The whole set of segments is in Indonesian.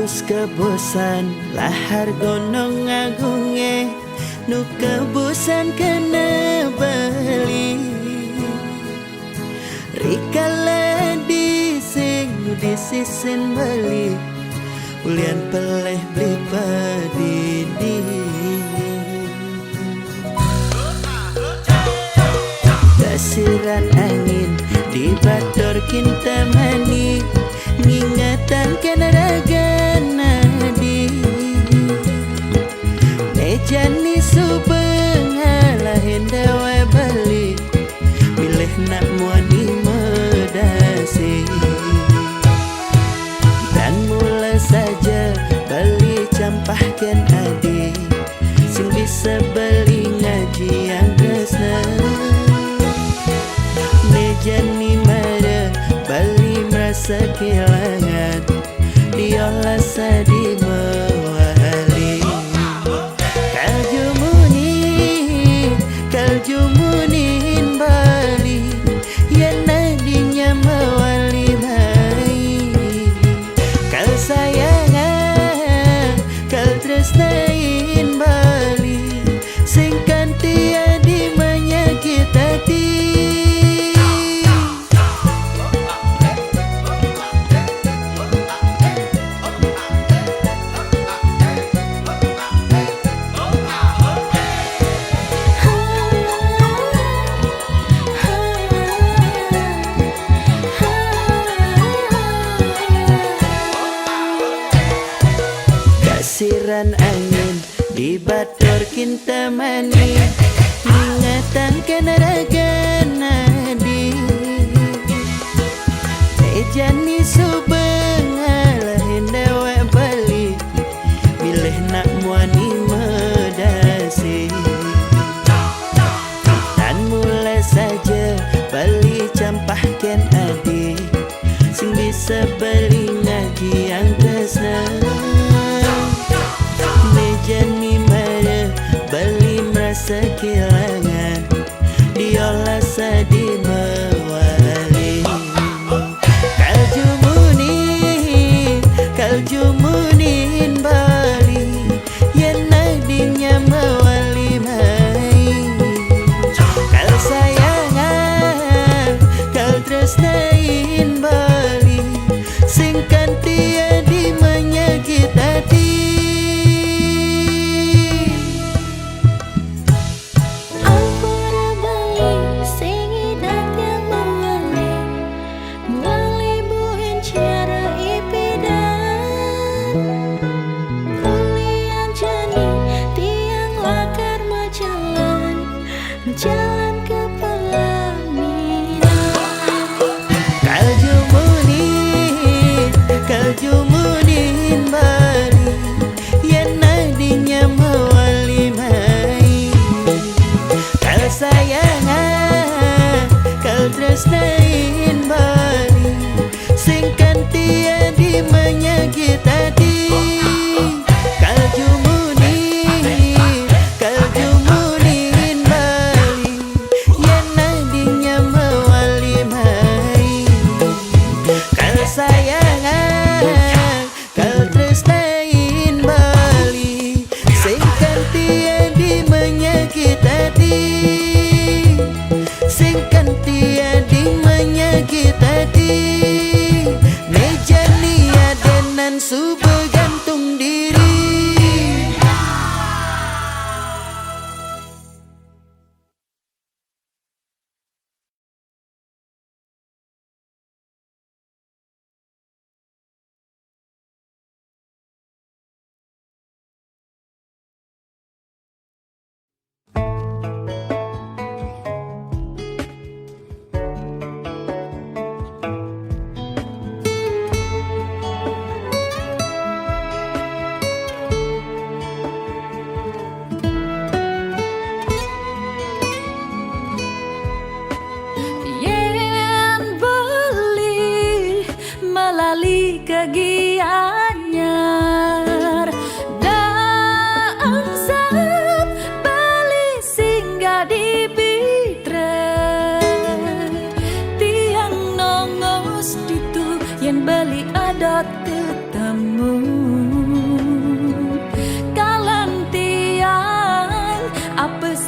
Nebus kebosan lahar gunung agunge nu kebusan kena bali rikala dising nu disisin bali ulian peleh beli padidi dasiran angin di bator kinta mani ngingatan kena raga nadi nejani subeng alahin dawa balik milih nak muani medasi dan mula saja beli campahkan adi sing bisa beli ngaji yang resna nejani mara bali merasa kehilangan diolah sadi mewali kaljumunin bali yang nadinya mewali mai kal sayangan kal tresnain bali sing kanti adi menyakit hati siran angin di bator kinta mani ingatan kena raga nadi ejani subeng alahin dawa bali milih nak muani medasi dan mula saja bali campahkan adi sing bisa beli ngaji yang tresna nejani mara bali merasa kehilangan diolah sadi mewali kaljumunin bali yang nadinya mewali mai kal sayangan kal tresnain bali sing kanti adi menyakit hati jalan ke pelaminan kaljumunin bali yang nadinya mewali mai kal sayangan kal tresnain bali sing kanti adi menyakit hati sayangan kal tresnain bali sing kanti adi menyakit hati sing kanti adi menyakit hati nejani adenan subuh gantung diri kegianyar dangsap bali singgah di bitra tiang nongos ditu yang bali adat tetamu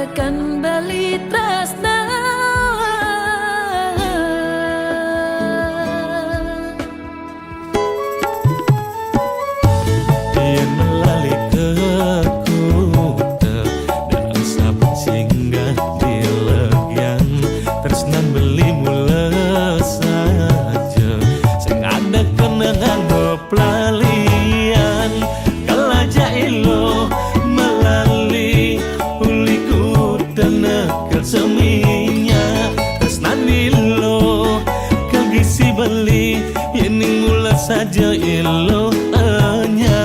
tekan bali tresna. Yen melali ke kuta dan sahabat singgah di legian tresnan beli mula saja sing ada kenangan pelalian kalaja ilo melali uliku tenekel seminya tresnan ilo kagisi beli yening mula saja ilo anya.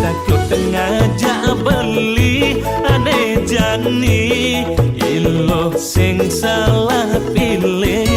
Takut ngajak beli aneh jani ilo sing salah pilih.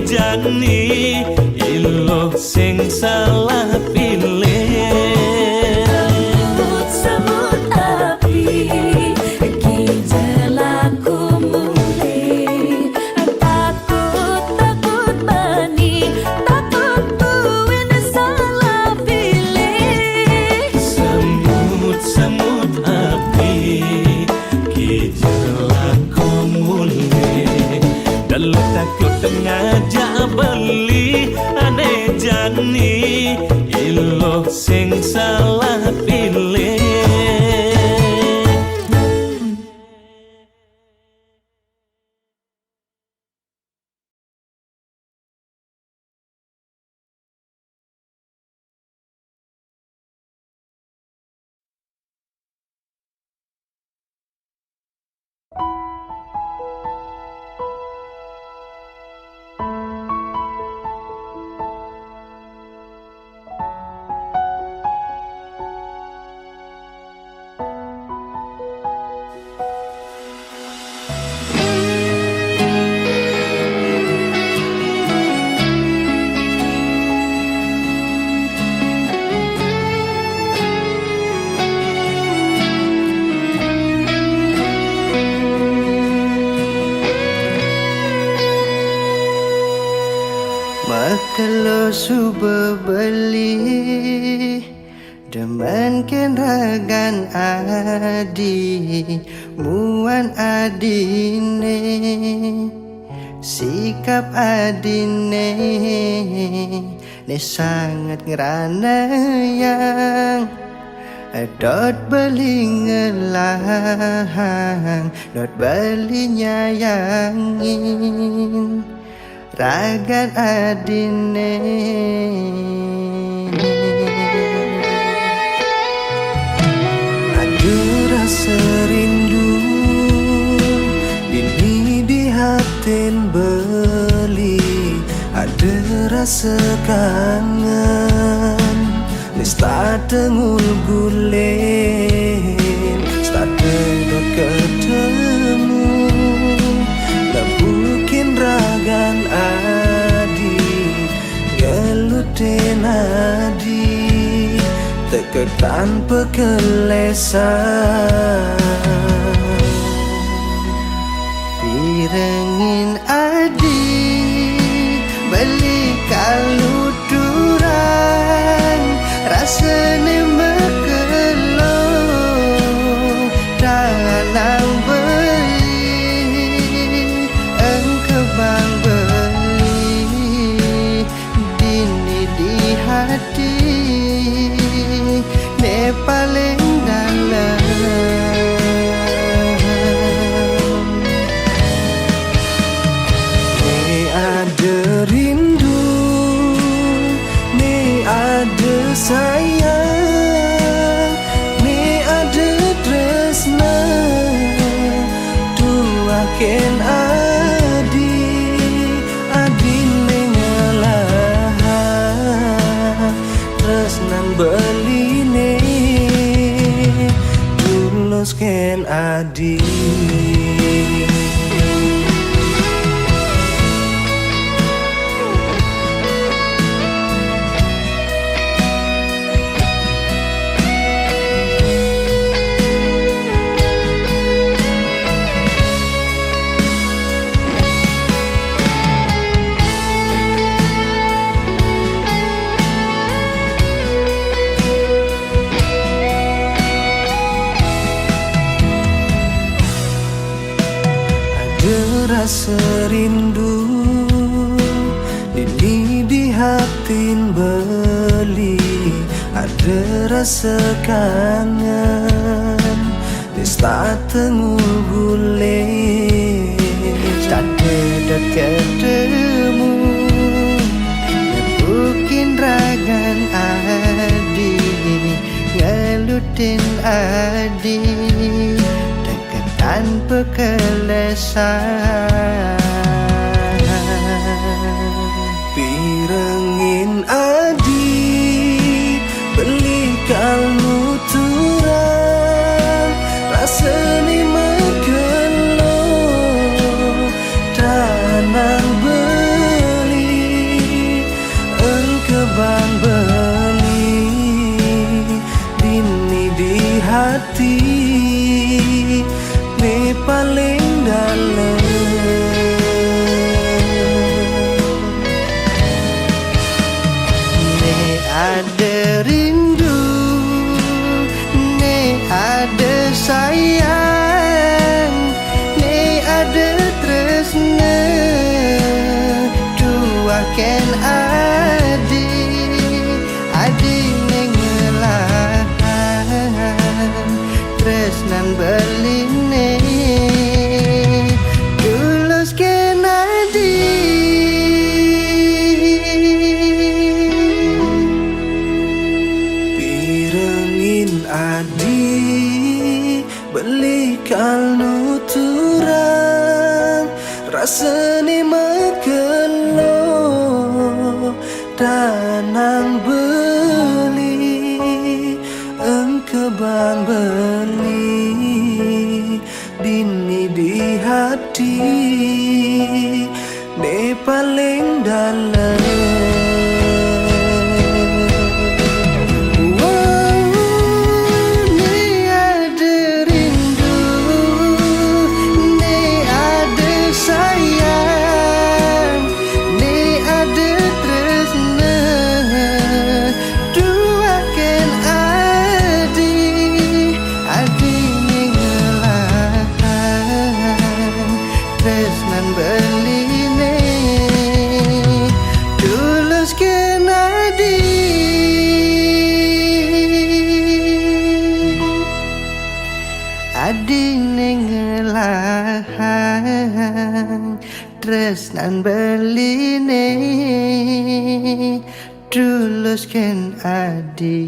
jani ilo sing salah pilih. Semut api ki jelaku mulih. Takut bani, takut buin salah pilih. Semut api ki jelaku mulih. Dalu takut ngajak beli aneh jani ilo sing salah pilih. Kalau subuh beli demen ken ragan adi muan adine sikap adine ne sangat ngerana yang dot beli ngelahang dot beli nyayangin ragan adine. Ada rasa rindu ini di hatin beli, ada rasa kangen nista tengul gulen start dot ketemu labukin ragan adi ngeluten adi teka tanpa kelesan pirengin adi beli kalu durang rasanya mekelo dalam beli engkau bang beli dini di hati ne paling dalam. Ne ada rindu, ne ada sayang, ne ada tresna dua ken adi adi mengalah tresnan beline tulus ken adi. Rasa rindu ini di hatin beli, ada rasa kangen nista tengul gule tak dekat ketemu nepukin ragan adi ngelutin adi tanpa kelesan pirengin adi beli kalmu turang rasanya mekelo tanang beli engkebang beli dini di hati ne paling dalam. Ne ada rindu, ne ada sayang, ne ada tresna dua ken adi adi nengelah tresnan beline tulus ken adi. Pirengin adi beli kalnu turang rasanya mekelo danang beli engkebang beli dini di hati ne paling dalam. Sayang, ne ada beline tulus kenadi adine ngelahang tresnan beline tulus ken adi.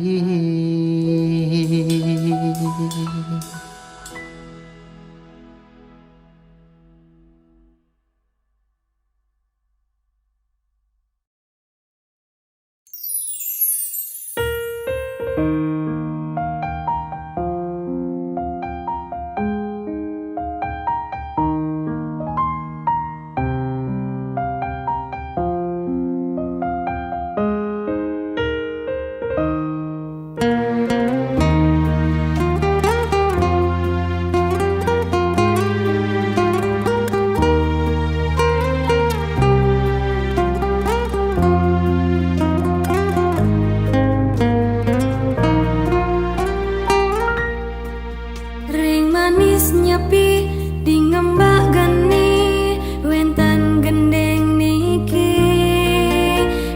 Ring manis nyepi di ngembak geni wentan gendeng niki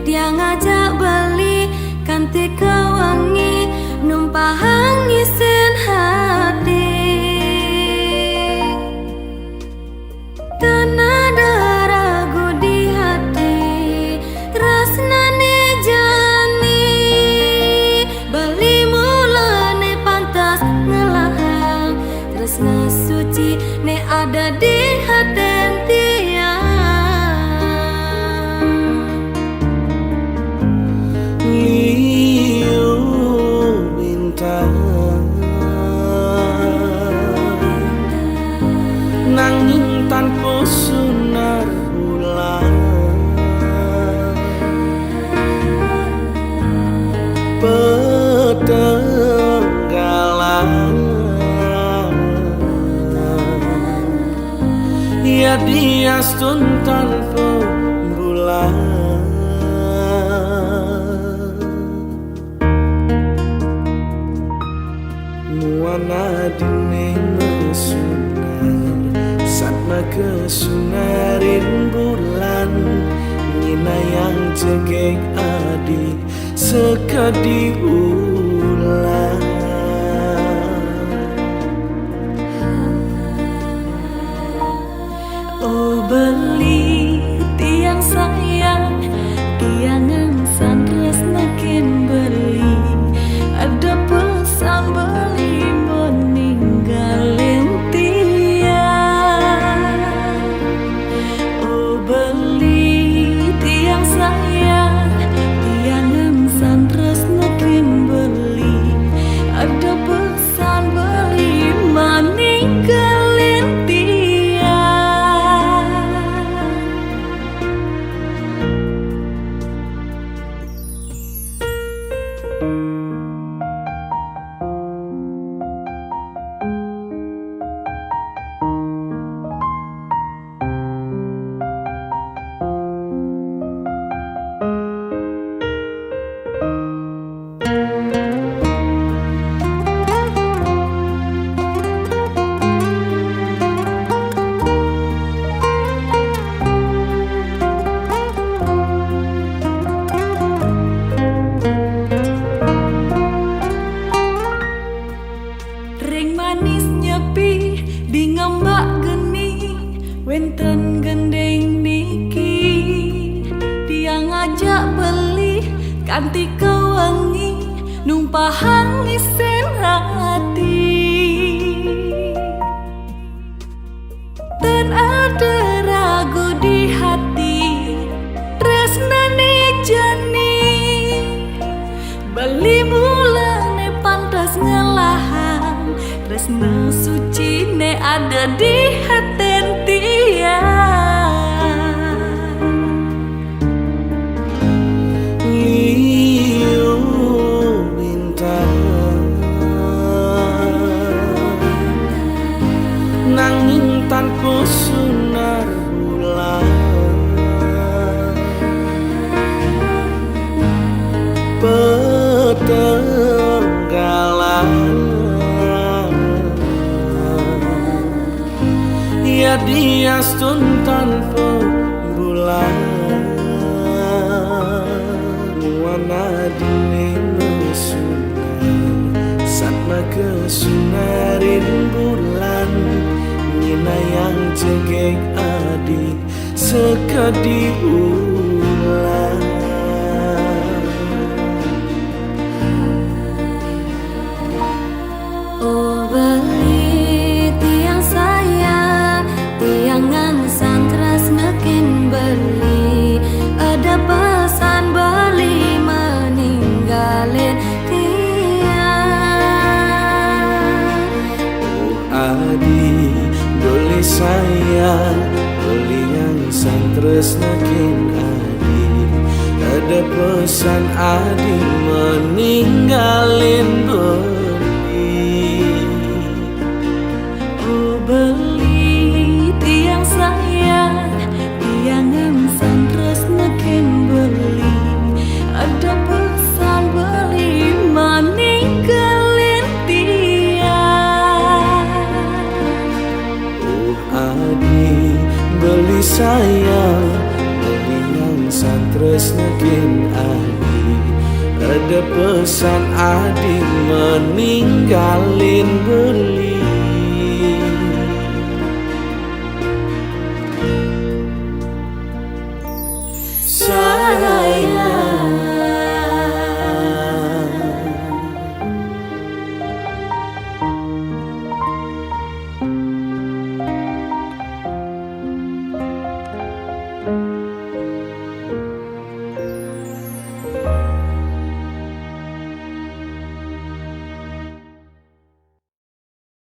dia ngajak beli kanti kawangi numpahang isen hati dan ada ragu di hati rasnane jani beli mulane pantas ngelahang tresna suci ne ada di hati tiang Liu bintang nanging tanpa sunar bulan petenggalan ya dia stun tanpa bulan muana dine mesunar satma kesunarin bulan nyina yang jegek adi sekadi ulang oh beli tiang sayang tiangan sandres makin beli ada pesan beli meninggalin tiang oh beli tiang sayang tiangan sandres makin beli ada pesan beli meninggalin tiang ring manis nyepi di ngembak geni wenten gendeng niki dia ngajak beli kanti kewangi numpahang isen hati dan ada ragu di hati tresnane jani beli mulane pantas ngelahang tresna suci ne ada di hati tiang Liu bintang nanging tanpa sunar bulan petenggalan ya dia stun tanpa cegek adik sekadi ulang. Oh beli tiang saya, tiangan santras nekin beli. Ada pesan beli meninggalin tiang. Oh adi boleh sayang, boleh yang santres nekin adi. Ada pesan adi meninggalin beli. Beli tiang sayang, tiangan santras nekin beli. Ada pesan beli meninggalin tiang. Oh adi beli sayang, beli yang santres nekin adi. Ada pesan adi meninggalin beli.